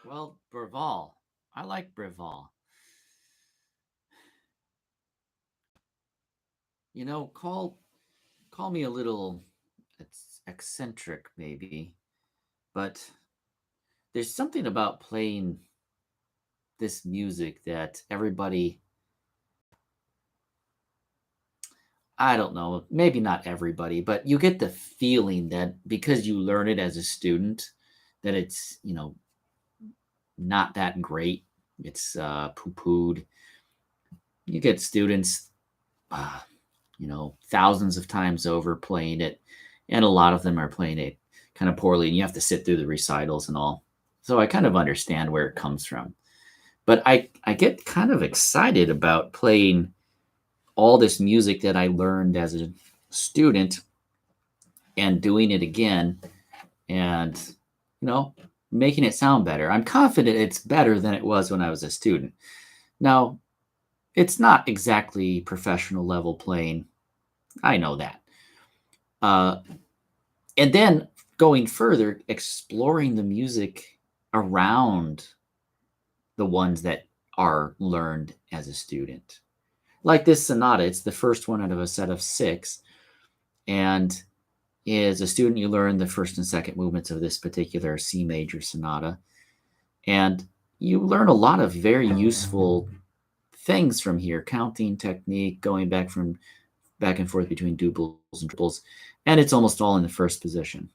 Well, Bréval. I like Bréval. You know, call me a little eccentric, maybe, but there's something about playing this music that everybody, I don't know, maybe not everybody, but you get the feeling that because you learn it as a student, that it's, not that great. It's poo pooed. You get students, uh, thousands of times over playing it, and a lot of them are playing it kind of poorly, and you have to sit through the recitals and all. So I kind of understand where it comes from. But I get kind of excited about playing all this music that I learned as a student and doing it again and, you know, making it sound better. I'm confident it's better than it was when I was a student. Now, it's not exactly professional level playing. I know that. Uh, and then going further, exploring the music around the ones that are learned as a student. Like this sonata, it's the first one out of a set of six. And as a student, you learn the first and second movements of this particular C major sonata. And you learn a lot of very useful things from here, counting technique, going back and forth between doubles and triples, and it's almost all in the first position.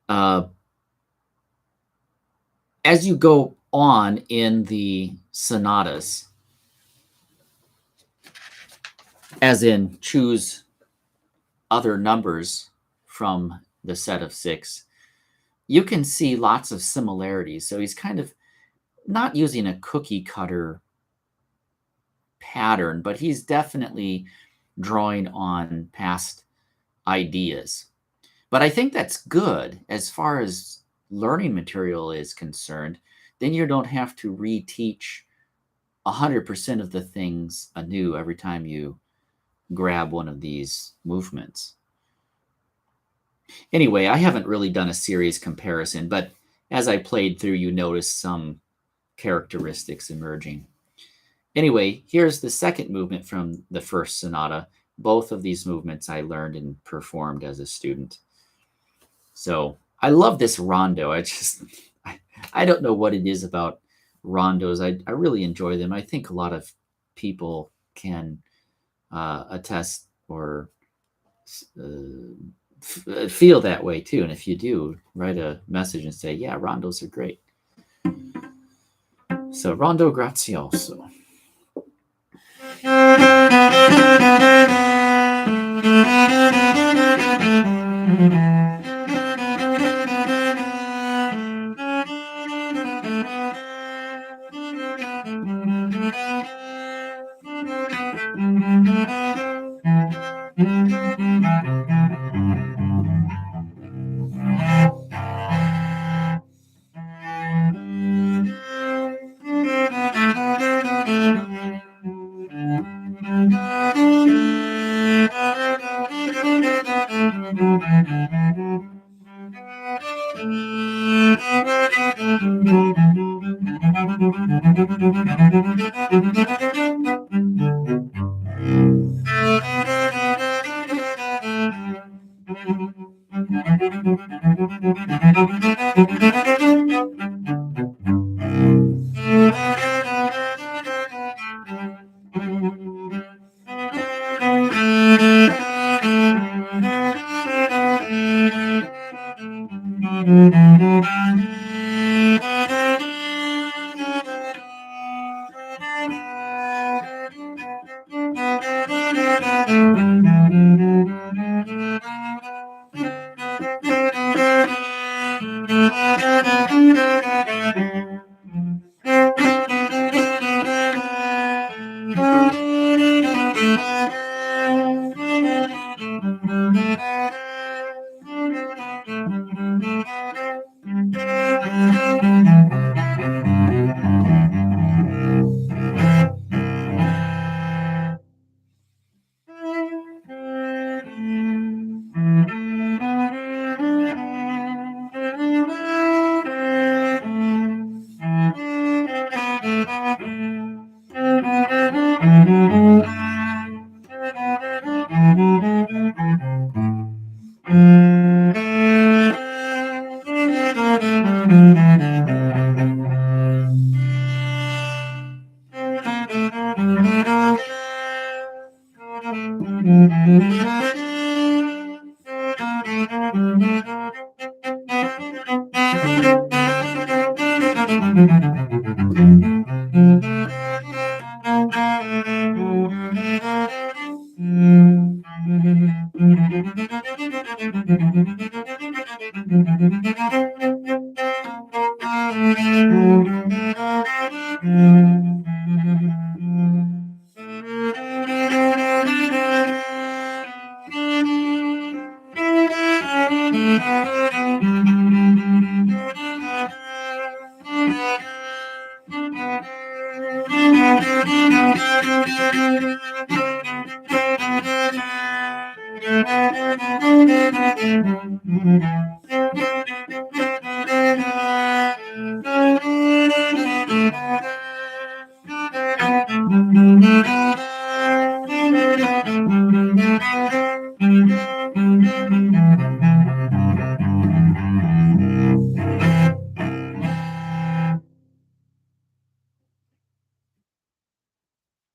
Uh, As you go on in the sonatas, as in choose other numbers from the set of six, you can see lots of similarities. So he's kind of not using a cookie cutter pattern, but he's definitely drawing on past ideas. But I think that's good as far as learning material is concerned. Then you don't have to reteach 100% of the things anew every time you grab one of these movements. Anyway, I haven't really done a serious comparison, but as I played through, you notice some characteristics emerging. Anyway, here's the second movement from the first sonata. Both of these movements I learned and performed as a student. So I love this rondo. I don't know what it is about rondos. I really enjoy them. I think a lot of people can attest or feel that way too. And if you do, write a message and say, yeah, rondos are great. So rondo grazioso.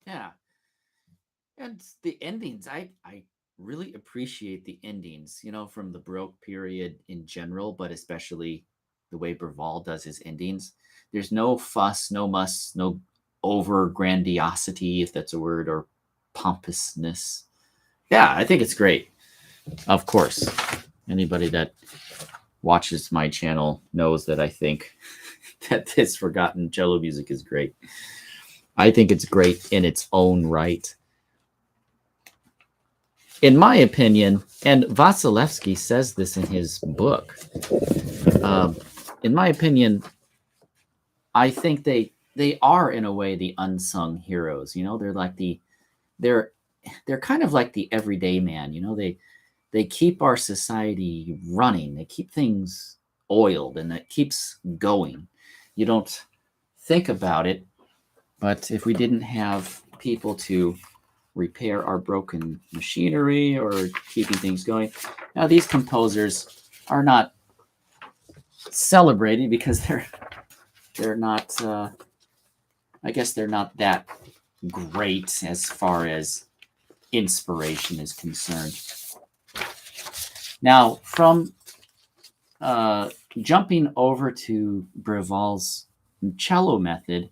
Yeah. And the endings, I really appreciate the endings, from the Baroque period in general, but especially the way Bréval does his endings. There's no fuss, no muss, no over grandiosity, if that's a word, or pompousness. Yeah, I think it's great. Of course, anybody that watches my channel knows that I think that this forgotten cello music is great. I think it's great in its own right. In my opinion, and Wasielewski says this in his book, in my opinion, I think they are in a way the unsung heroes. You know, they're like they're kind of like the everyday man. You know, they keep our society running. They keep things oiled, and it keeps going. You don't think about it, but if we didn't have people to repair our broken machinery or keeping things going, now these composers are not celebrated because they're not. I guess they're not that great as far as inspiration is concerned. Now, from jumping over to Bréval's cello method,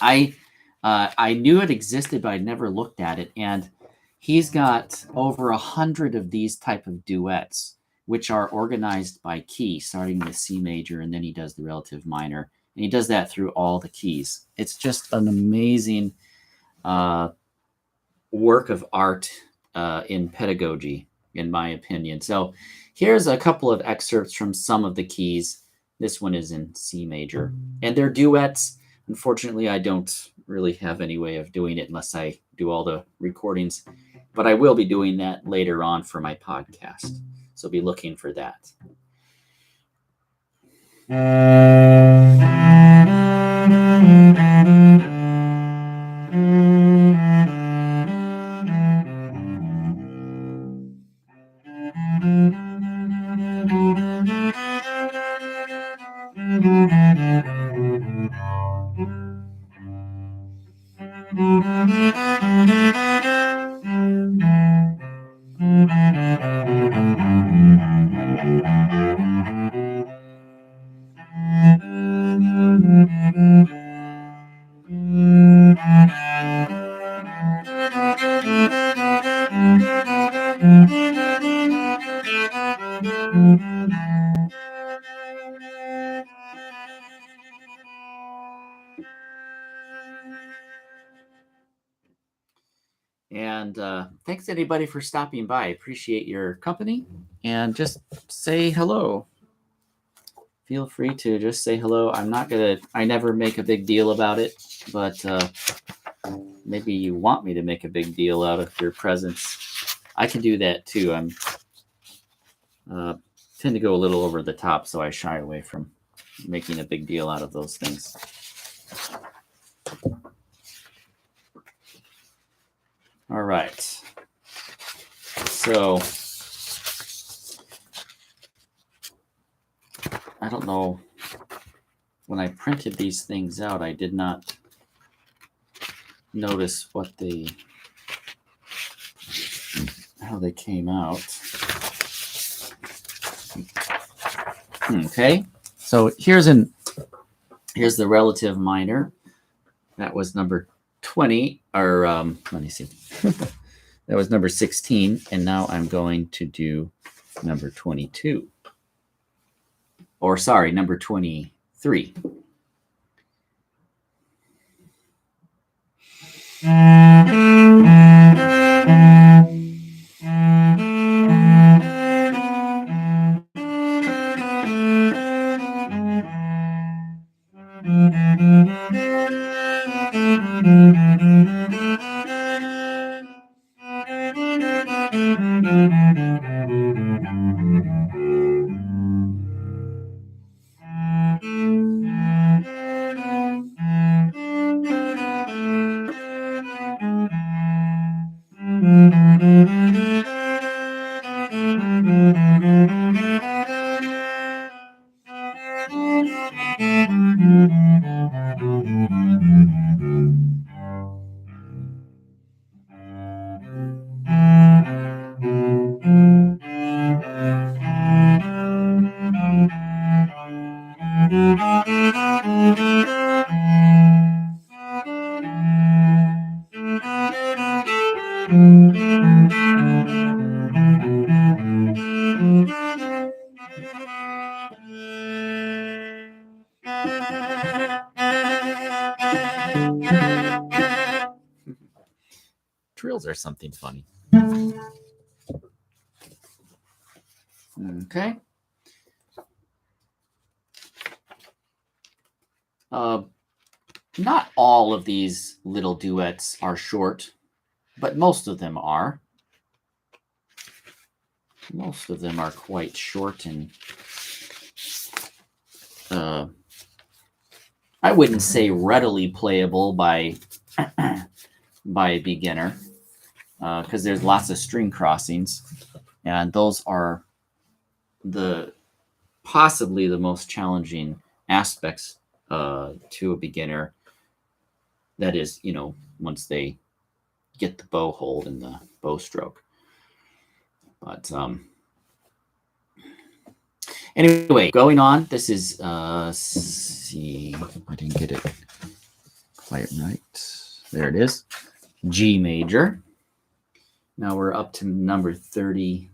I knew it existed, but I never looked at it. And he's got over 100 of these type of duets, which are organized by key, starting with C major, and then he does the relative minor. And he does that through all the keys. It's just an amazing work of art in pedagogy, in my opinion. So here's a couple of excerpts from some of the keys. This one is in C major. And they're duets. Unfortunately, I don't really have any way of doing it unless I do all the recordings. But I will be doing that later on for my podcast. So be looking for that. And thanks anybody for stopping by. I appreciate your company. And just say hello. Feel free to just say hello. I never make a big deal about it, but maybe you want me to make a big deal out of your presence. I can do that too. I'm tend to go a little over the top, so I shy away from making a big deal out of those things. All right. So I don't know. When I printed these things out, I did not notice how they came out. Okay. So here's the relative minor. That was number 20, or let me see. That was number 16, and now I'm going to do number 22. Or sorry, number 23. tutorials are something funny. Okay. Not all of these little duets are short, but most of them are. Most of them are quite short, and I wouldn't say readily playable by by a beginner, because there's lots of string crossings, and those are possibly the most challenging aspects to a beginner. That is, once they get the bow hold and the bow stroke. But anyway, going on. This is see, I didn't get it quite right. There it is. G major. Now we're up to number 33.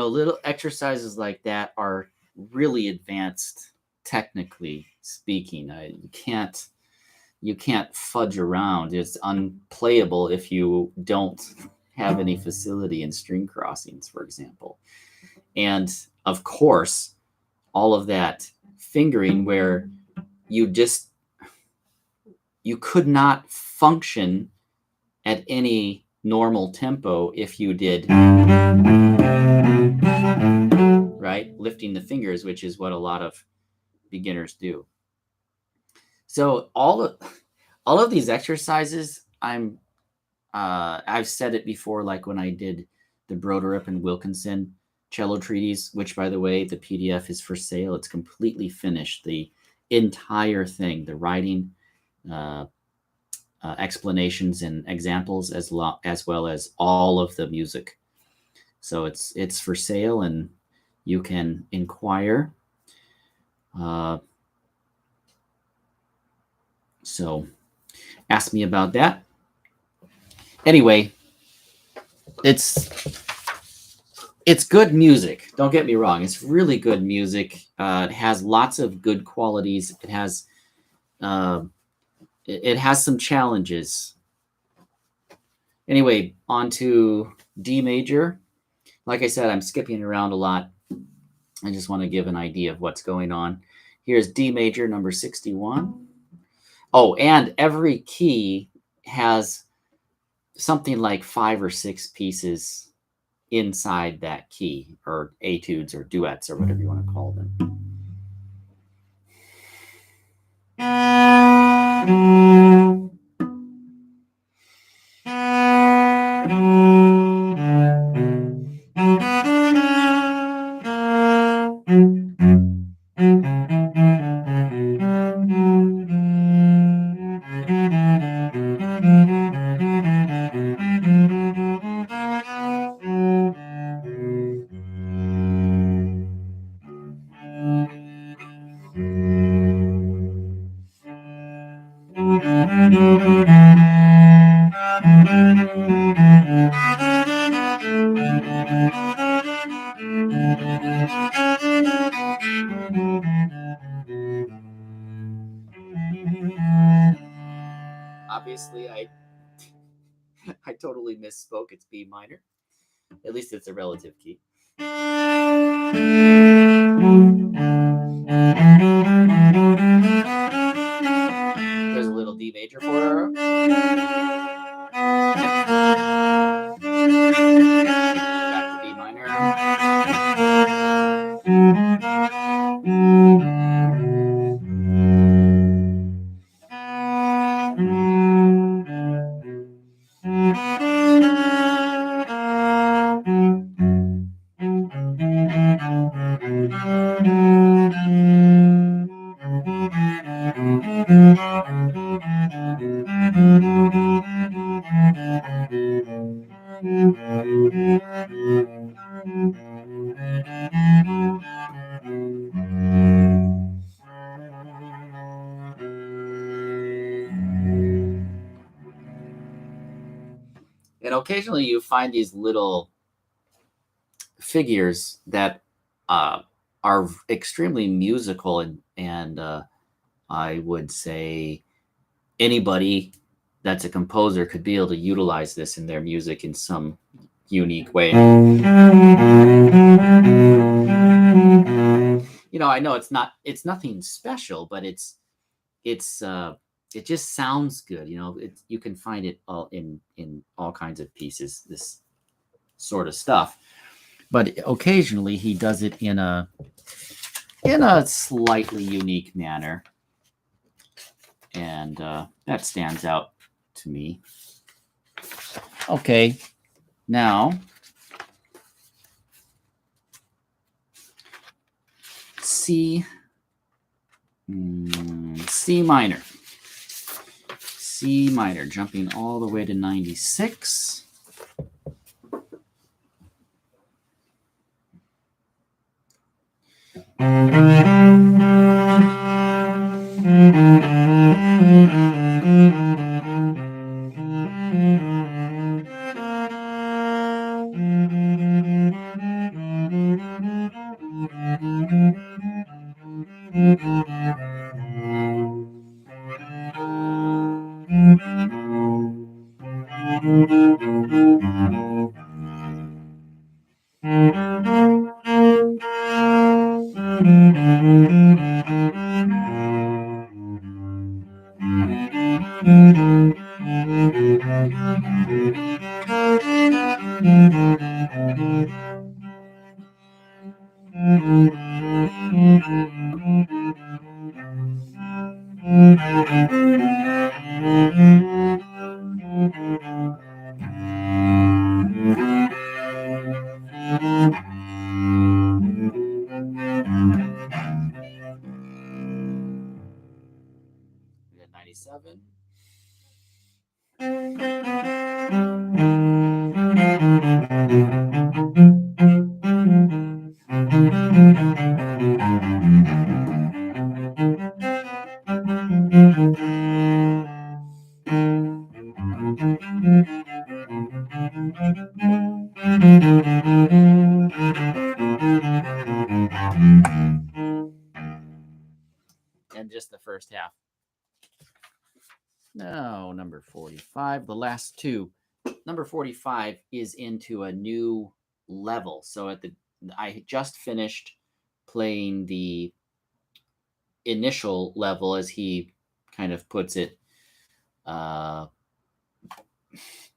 Little exercises like that are really advanced, technically speaking. You can't fudge around. It's unplayable if you don't have any facility in string crossings, for example. And of course, all of that fingering where you could not function at any normal tempo if you did, right? Lifting the fingers, which is what a lot of beginners do. So all of these exercises, I've said it before, like when I did the Broderup and Wilkinson cello treatise, which, by the way, the PDF is for sale. It's completely finished. The entire thing, the writing, explanations and examples, as well as all of the music. So it's for sale, and you can inquire. So ask me about that. Anyway, it's good music. Don't get me wrong. It's really good music. It has lots of good qualities. It has some challenges. Anyway, on to D major. Like I said, I'm skipping around a lot. I just want to give an idea of what's going on. Here's D major, number 61. Oh, and every key has something like 5 or 6 pieces inside that key, or etudes or duets or whatever you want to call them. Obviously, I totally misspoke. It's B minor. At least it's a relative key. And occasionally you find these little figures that are extremely musical, and I would say anybody that's a composer could be able to utilize this in their music in some unique way. I know it's nothing special, but it's it just sounds good. You can find it all in all kinds of pieces, this sort of stuff. But occasionally he does it in a slightly unique manner, and that stands out to me. Okay, now C minor. C minor, jumping all the way to 96. We got 97. And just the first half. No, number 45, the last two. Number 45 is into a new level. So I just finished playing the initial level, as he kind of puts it,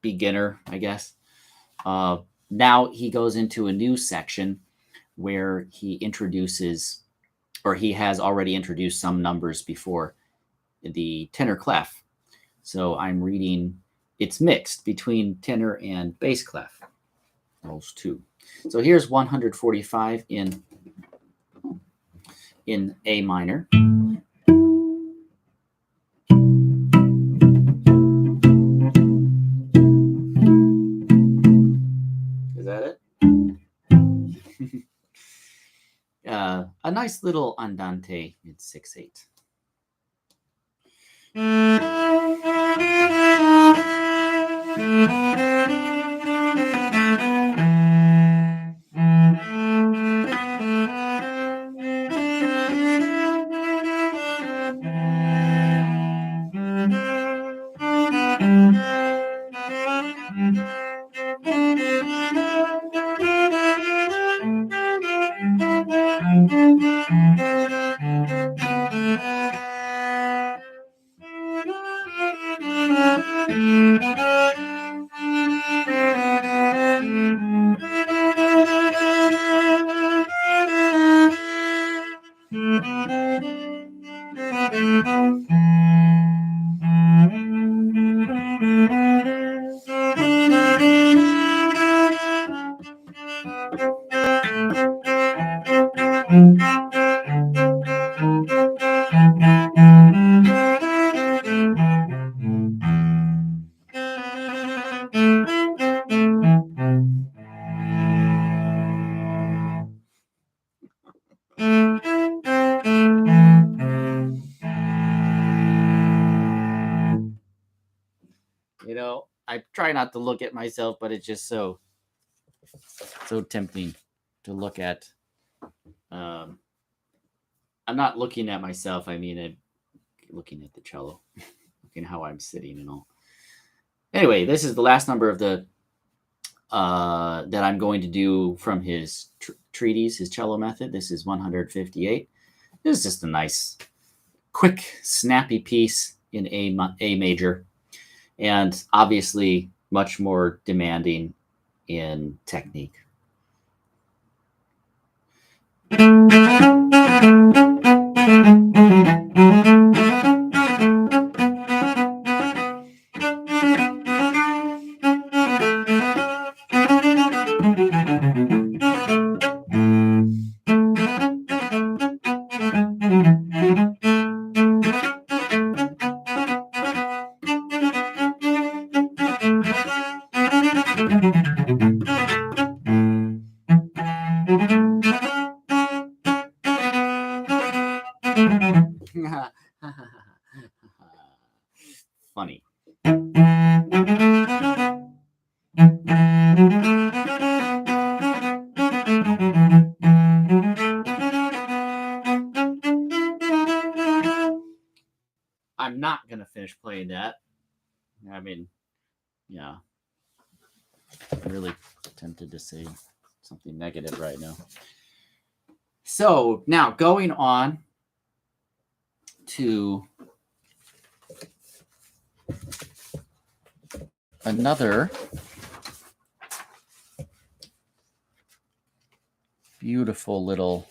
beginner, I guess. Now he goes into a new section where he has already introduced some numbers before the tenor clef. So I'm reading, it's mixed between tenor and bass clef, those two. So here's 145 in A minor. Is that it? A nice little andante in 6/8. try not to look at myself, but it's just so tempting to look at. I'm not looking at myself. I mean, I'm looking at the cello, looking how I'm sitting and all. Anyway, this is the last number of the that I'm going to do from his treatise, his cello method. This is 158. This is just a nice, quick, snappy piece in A major, and obviously much more demanding in technique. Funny. I'm not going to finish playing that. I mean, yeah. I'm really tempted to say something negative right now. So now going on to another beautiful little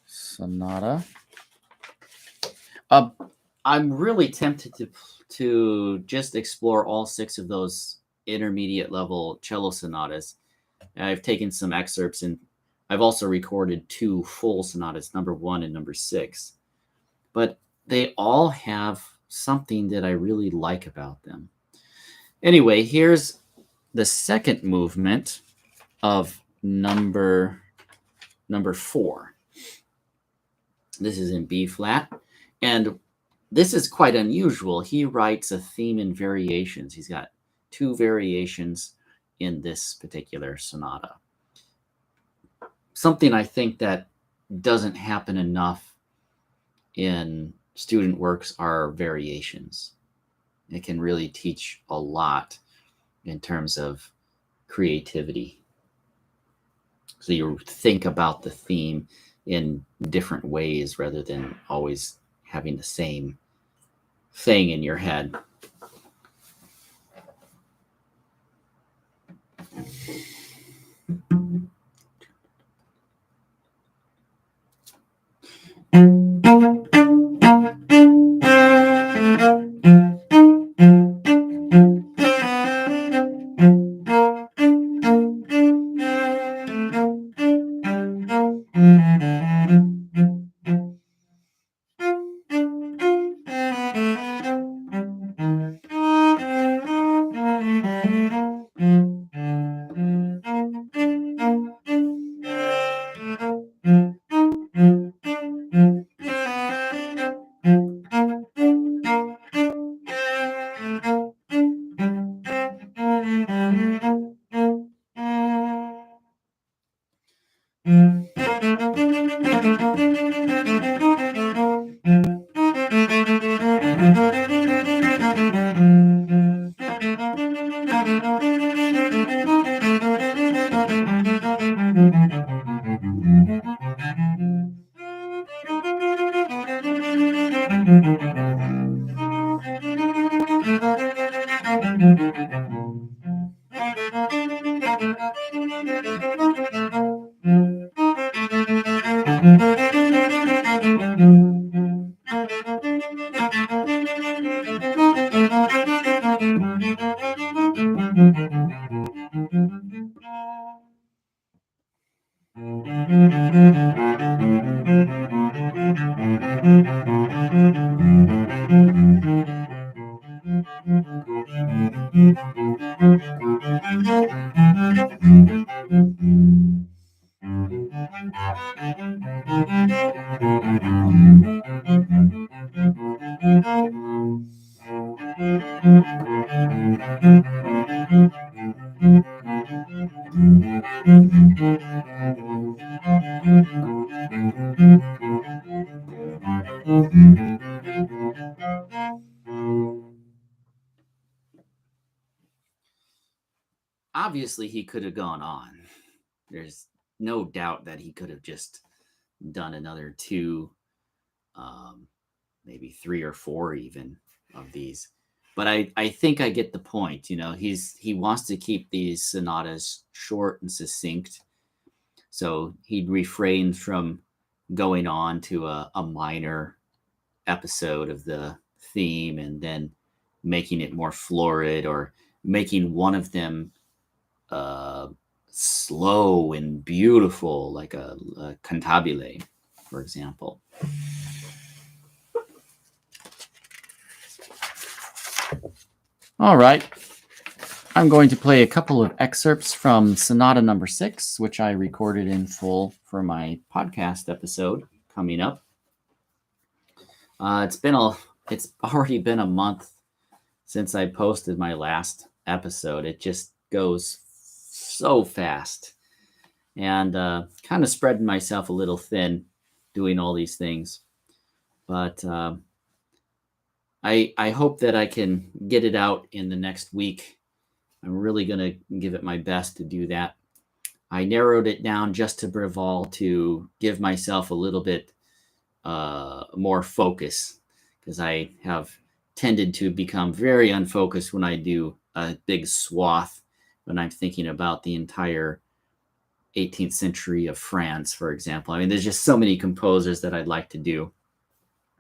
sonata. I'm really tempted to just explore all 6 of those intermediate level cello sonatas. I've taken some excerpts, and I've also recorded 2 full sonatas, number 1 and number 6. But they all have something that I really like about them. Anyway, here's the second movement of number 4. This is in B flat, and this is quite unusual. He writes a theme in variations. He's got 2 variations in this particular sonata. Something I think that doesn't happen enough in student works are variations. It can really teach a lot in terms of creativity. So you think about the theme in different ways rather than always having the same thing in your head. Obviously, he could have gone on. There's no doubt that he could have just done another two, maybe three or four even of these. But I think I get the point. He wants to keep these sonatas short and succinct. So he'd refrain from going on to a minor episode of the theme and then making it more florid or making one of them uh, slow and beautiful, like a cantabile, for example. All right. I'm going to play a couple of excerpts from Sonata Number 6, which I recorded in full for my podcast episode coming up. It's already been a month since I posted my last episode. It just goes so fast, and kind of spreading myself a little thin doing all these things. But I hope that I can get it out in the next week. I'm really going to give it my best to do that. I narrowed it down just to Bréval to give myself a little bit more focus, because I have tended to become very unfocused when I do a big swath, when I'm thinking about the entire 18th century of France, for example. I mean, there's just so many composers that I'd like to do,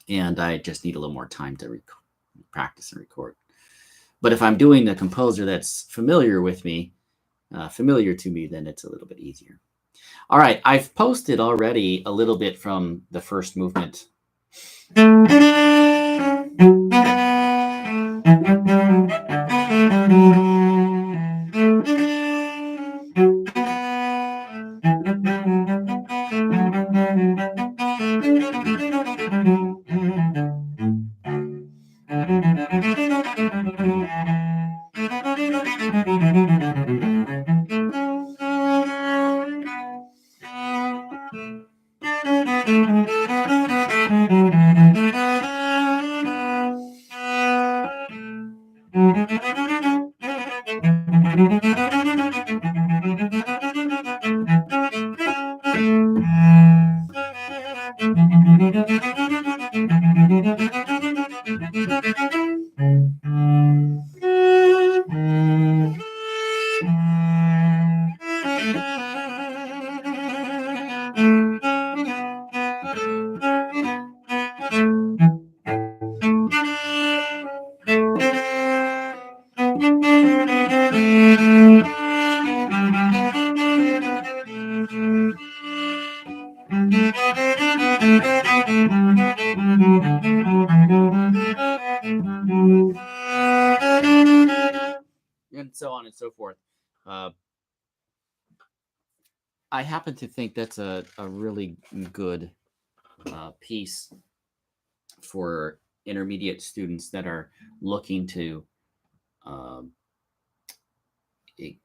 and I just need a little more time to practice and record. But if I'm doing a composer that's familiar to me, then it's a little bit easier. All right, I've posted already a little bit from the first movement. And so on and so forth. I happen to think that's a really good piece for intermediate students that are looking to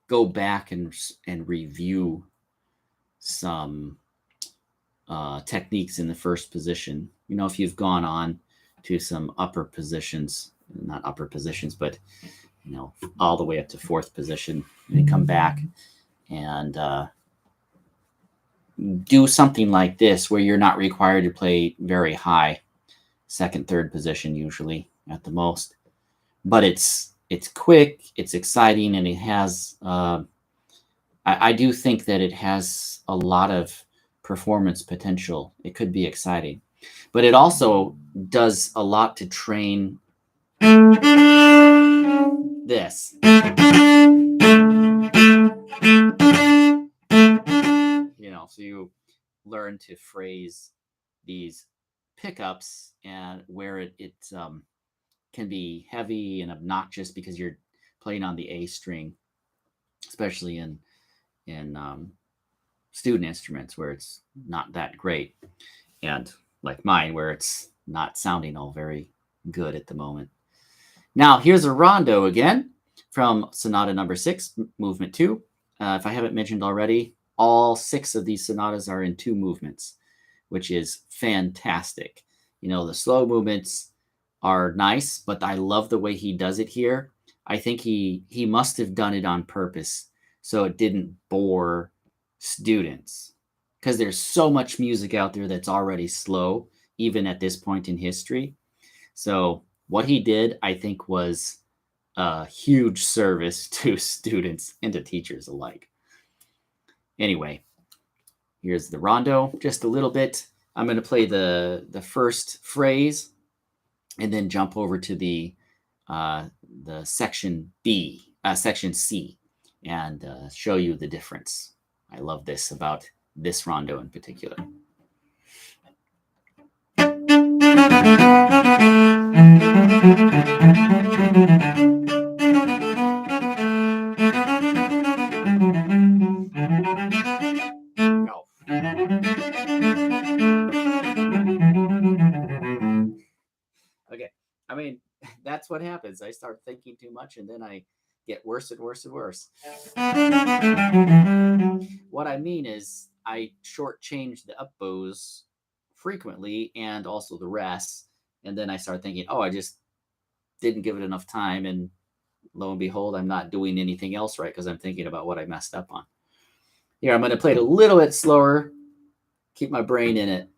go back and review some techniques in the first position. If you've gone on to some upper positions, not upper positions, but all the way up to fourth position, and then come back and do something like this, where you're not required to play very high, second, third position usually at the most, but it's quick, it's exciting, and it has I do think that it has a lot of performance potential. It could be exciting, but it also does a lot to train this. So you learn to phrase these pickups, and where it can be heavy and obnoxious because you're playing on the A string, especially in student instruments where it's not that great, and like mine, where it's not sounding all very good at the moment. Now here's a rondo again from Sonata Number 6, Movement 2. If I haven't mentioned already, all 6 of these sonatas are in 2 movements, which is fantastic. The slow movements are nice, but I love the way he does it here. I think he must have done it on purpose so it didn't bore students, because there's so much music out there that's already slow, even at this point in history. So what he did, I think, was a huge service to students and to teachers alike. Anyway, here's the rondo, just a little bit. I'm going to play the first phrase and then jump over to the section section C, and show you the difference. I love this about this rondo in particular. Okay, I mean, that's what happens. I start thinking too much, and then I get worse and worse and worse. What I mean is I shortchange the up bows frequently and also the rests, and then I start thinking, oh, I just didn't give it enough time, and lo and behold, I'm not doing anything else right because I'm thinking about what I messed up on. Here, I'm going to play it a little bit slower, keep my brain in it.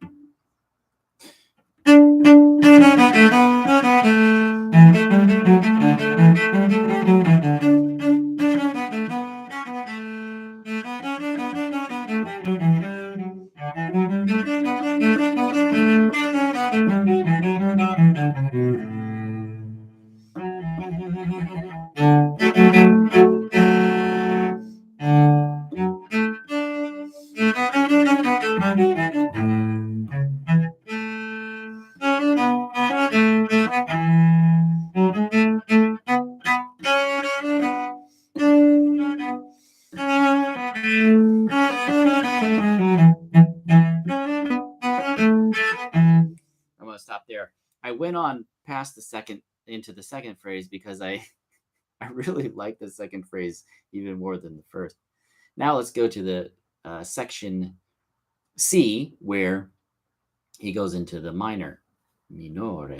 I'm going to stop there. I went on past into the second phrase because I really like the second phrase even more than the first. Now let's go to the section C, where he goes into the minor, minore.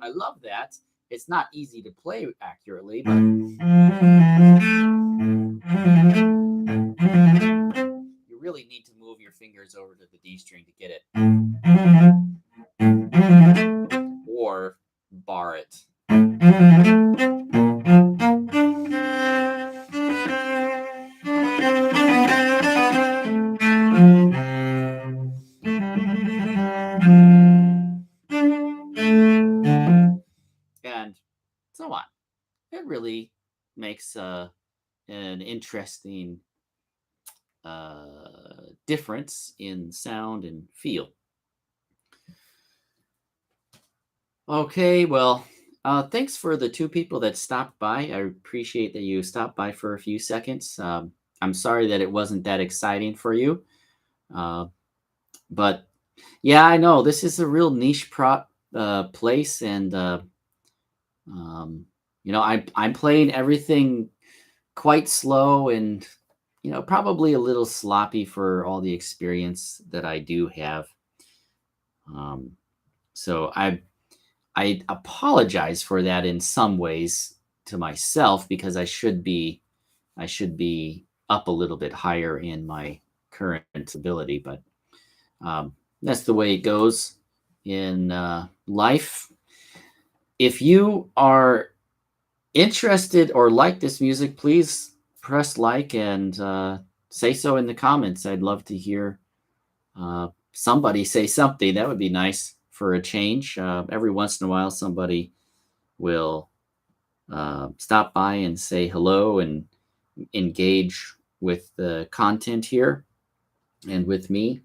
I love that. It's not easy to play accurately, but you really need to move your fingers over to the D string to get it. Or bar it. And so on. It really makes an interesting difference in sound and feel. Okay, well, thanks for the 2 people that stopped by. I appreciate that you stopped by for a few seconds. I'm sorry that it wasn't that exciting for you. But yeah, I know this is a real niche place, and I'm playing everything quite slow and probably a little sloppy for all the experience that I do have. So I apologize for that in some ways to myself, because I should be up a little bit higher in my current ability, but that's the way it goes in life. If you are interested or like this music, please press like and say so in the comments. I'd love to hear somebody say something. That would be nice for a change. Every once in a while, somebody will stop by and say hello and engage with the content here and with me.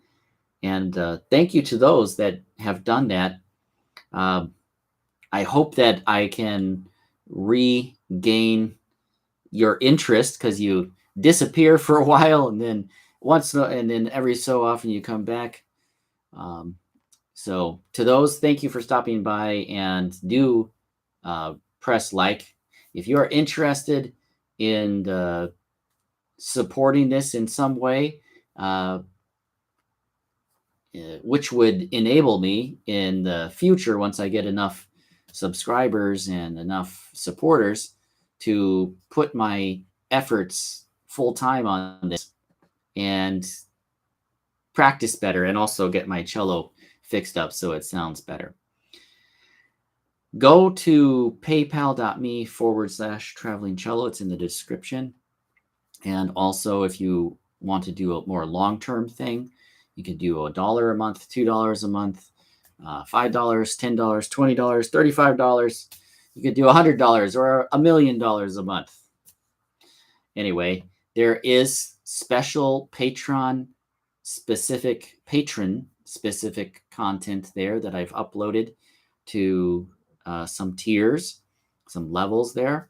And thank you to those that have done that. I hope that I can regain your interest, because you disappear for a while and then every so often you come back. So to those, thank you for stopping by, and do press like. If you are interested in supporting this in some way, which would enable me in the future, once I get enough subscribers and enough supporters, to put my efforts full time on this and practice better, and also get my cello fixed up so it sounds better. Go to paypal.me/traveling cello. It's in the description. And also, if you want to do a more long-term thing, you can do $1 a month, $2 a month, $5, $10, $20, $35. You could do $100 or $1 million a month. Anyway, there is special patron specific content there that I've uploaded to some tiers, some levels there.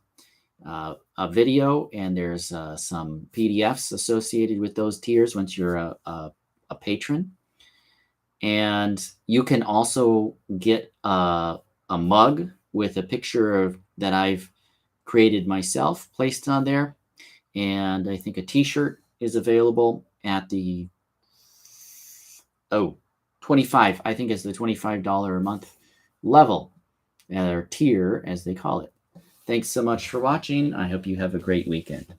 A video, and there's some PDFs associated with those tiers once you're a patron. And you can also get a mug with a picture that I've created myself placed on there. And I think a t-shirt is available at the 25, I think it's the $25 a month level, or tier as they call it. Thanks so much for watching. I hope you have a great weekend.